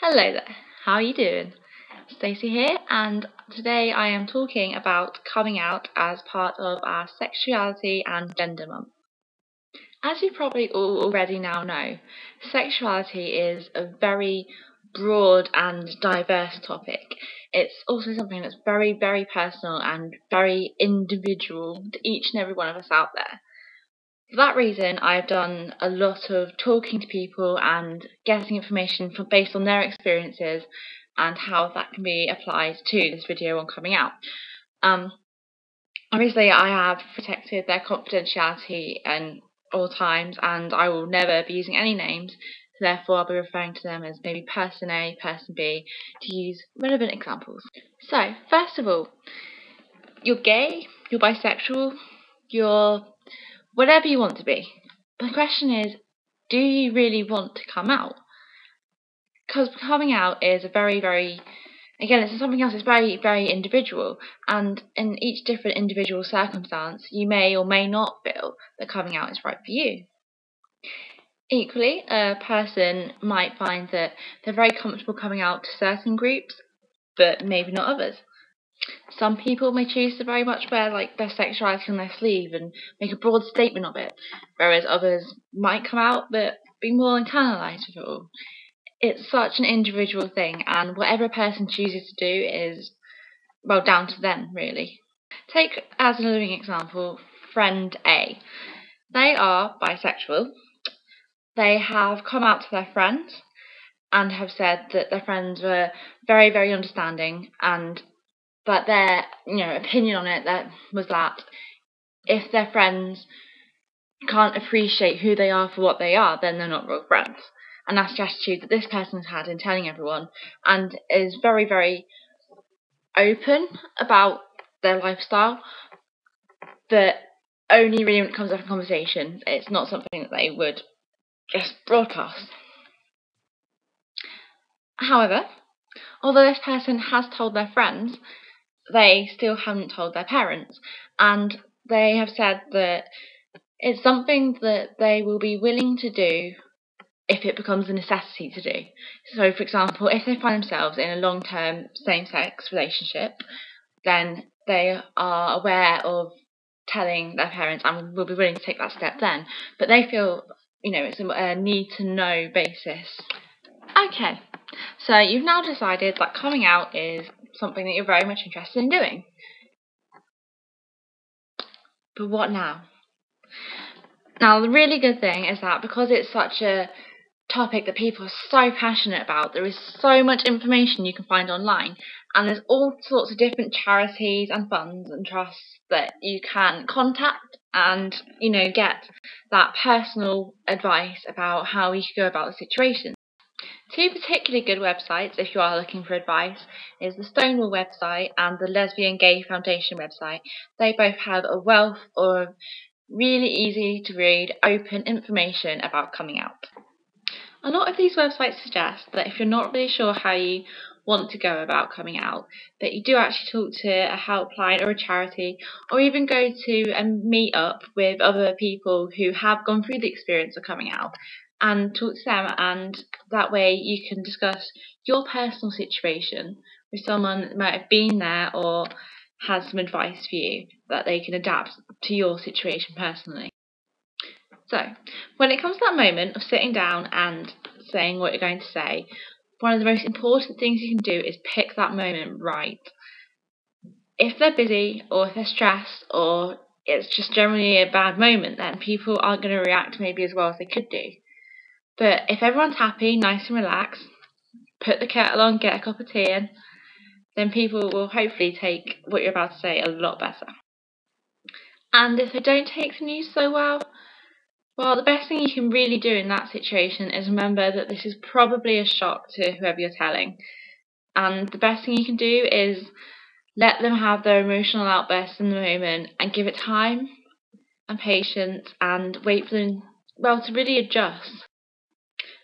Hello there, how are you doing? Stacey here, and today I am talking about coming out as part of our Sexuality and Gender Month. As you probably all already now know, sexuality is a very broad and diverse topic. It's also something that's very, very personal and very individual to each and every one of us out there. For that reason, I've done a lot of talking to people and getting information based on their experiences and how that can be applied to this video on coming out. Obviously, I have protected their confidentiality at all times, and I will never be using any names. Therefore, I'll be referring to them as maybe person A, person B, to use relevant examples. So, first of all, you're gay, you're bisexual, you're whatever you want to be. But the question is, do you really want to come out? Because coming out is it's something else, it's very, very individual. And in each different individual circumstance, you may or may not feel that coming out is right for you. Equally, a person might find that they're very comfortable coming out to certain groups, but maybe not others. Some people may choose to very much wear their sexuality on their sleeve and make a broad statement of it, whereas others might come out but be more internalised with it all. It's such an individual thing, and whatever a person chooses to do is, down to them, really. Take as a living example, friend A. They are bisexual. They have come out to their friends and have said that their friends were very, very understanding, and but their opinion on it was that if their friends can't appreciate who they are for what they are, then they're not real friends. And that's the attitude that this person has had in telling everyone, and is very, very open about their lifestyle, but only really when it comes up in conversation. It's not something that they would just broadcast. However, although this person has told their friends, they still haven't told their parents, and they have said that it's something that they will be willing to do if it becomes a necessity to do. So, for example, if they find themselves in a long-term same-sex relationship, then they are aware of telling their parents and will be willing to take that step then. But they feel, it's a need-to-know basis. Okay, so you've now decided that coming out is something that you're very much interested in doing. But what now? Now, the really good thing is that because it's such a topic that people are so passionate about, there is so much information you can find online, and there's all sorts of different charities and funds and trusts that you can contact and get that personal advice about how you should go about the situation. Two particularly good websites if you are looking for advice is the Stonewall website and the Lesbian Gay Foundation website. They both have a wealth of really easy to read, open information about coming out. A lot of these websites suggest that if you're not really sure how you want to go about coming out, that you do actually talk to a helpline or a charity, or even go to a meet up with other people who have gone through the experience of coming out and talk to them, and that way you can discuss your personal situation with someone that might have been there or has some advice for you that they can adapt to your situation personally. So, when it comes to that moment of sitting down and saying what you're going to say, one of the most important things you can do is pick that moment right. If they're busy, or if they're stressed, or it's just generally a bad moment, then people aren't going to react maybe as well as they could do. But if everyone's happy, nice and relaxed, put the kettle on, get a cup of tea in, then people will hopefully take what you're about to say a lot better. And if they don't take the news so well, the best thing you can really do in that situation is remember that this is probably a shock to whoever you're telling. And the best thing you can do is let them have their emotional outbursts in the moment and give it time and patience and wait for them, to really adjust.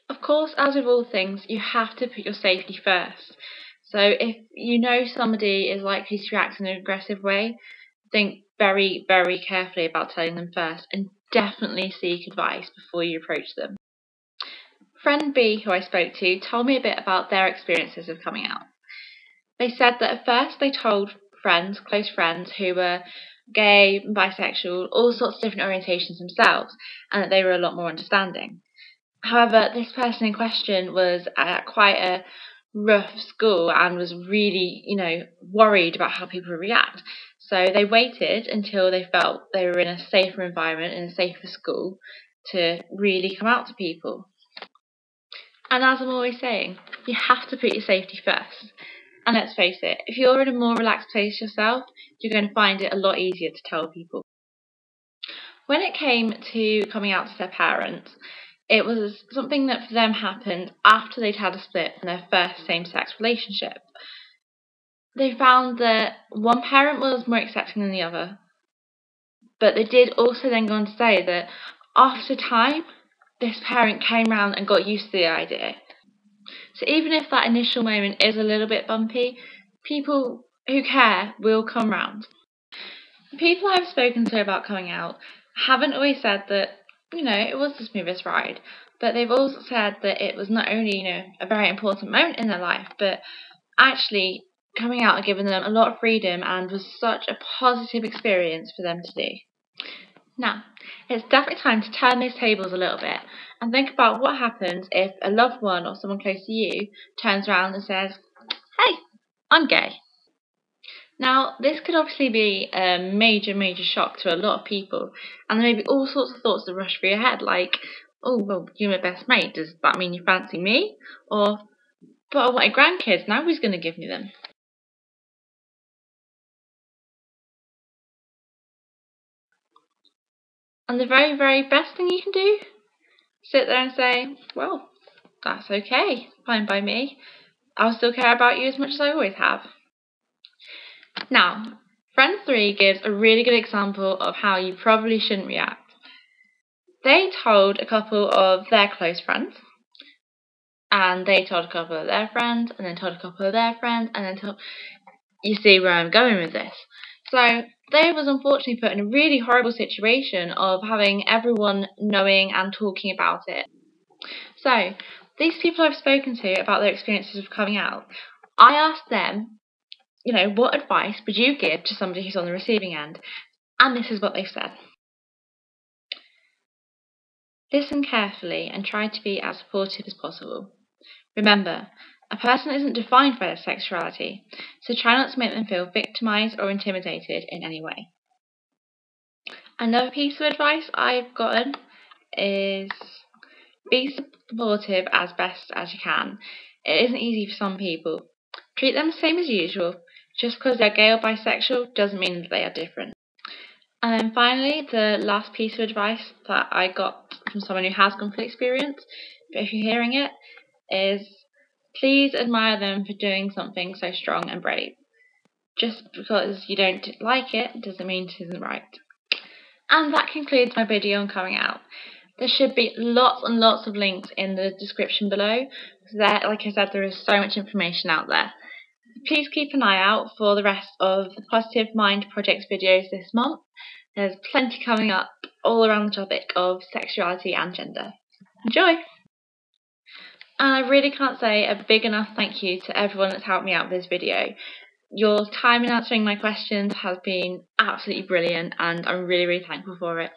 Of course, as with all things, you have to put your safety first. So if you know somebody is likely to react in an aggressive way, think very, very carefully about telling them first, and definitely seek advice before you approach them. friend B, who I spoke to, told me a bit about their experiences of coming out. They said that at first they told friends, close friends, who were gay, bisexual, all sorts of different orientations themselves, and that they were a lot more understanding. However, this person in question was at quite a rough school and was really, worried about how people would react. So they waited until they felt they were in a safer environment, in a safer school, to really come out to people. And as I'm always saying, you have to put your safety first. And let's face it, if you're in a more relaxed place yourself, you're going to find it a lot easier to tell people. When it came to coming out to their parents, it was something that for them happened after they'd had a split from their first same-sex relationship. They found that one parent was more accepting than the other, but they did also then go on to say that after time, this parent came round and got used to the idea. So even if that initial moment is a little bit bumpy, people who care will come round. The people I've spoken to about coming out haven't always said that, it was the smoothest ride, but they've also said that it was not only, a very important moment in their life, but actually coming out and giving them a lot of freedom and was such a positive experience for them to do. Now, it's definitely time to turn those tables a little bit and think about what happens if a loved one or someone close to you turns around and says, "Hey, I'm gay." Now, this could obviously be a major, major shock to a lot of people, and there may be all sorts of thoughts that rush through your head, like, "Oh, well, you're my best mate, does that mean you fancy me?" Or, "But I wanted grandkids, now who's going to give me them?" And the very, very best thing you can do, sit there and say, "Well, that's okay, fine by me. I'll still care about you as much as I always have." Now, friend 3 gives a really good example of how you probably shouldn't react. They told a couple of their close friends, and they told a couple of their friends, and then told a couple of their friends, and then told... You see where I'm going with this. So they was unfortunately put in a really horrible situation of having everyone knowing and talking about it. So these people I've spoken to about their experiences of coming out, I asked them, what advice would you give to somebody who's on the receiving end? And this is what they've said. Listen carefully and try to be as supportive as possible. Remember, a person isn't defined by their sexuality, so try not to make them feel victimized or intimidated in any way. Another piece of advice I've gotten is be supportive as best as you can. It isn't easy for some people. Treat them the same as usual. Just because they're gay or bisexual doesn't mean that they are different. And then finally, the last piece of advice that I got from someone who has gone through the experience, but if you're hearing it, is please admire them for doing something so strong and brave. Just because you don't like it doesn't mean it isn't right. And that concludes my video on coming out. There should be lots and lots of links in the description below. There, like I said, there is so much information out there. Please keep an eye out for the rest of the Positive Mind Project's videos this month. There's plenty coming up all around the topic of sexuality and gender. Enjoy! And I really can't say a big enough thank you to everyone that's helped me out with this video. Your time in answering my questions has been absolutely brilliant, and I'm really, really thankful for it.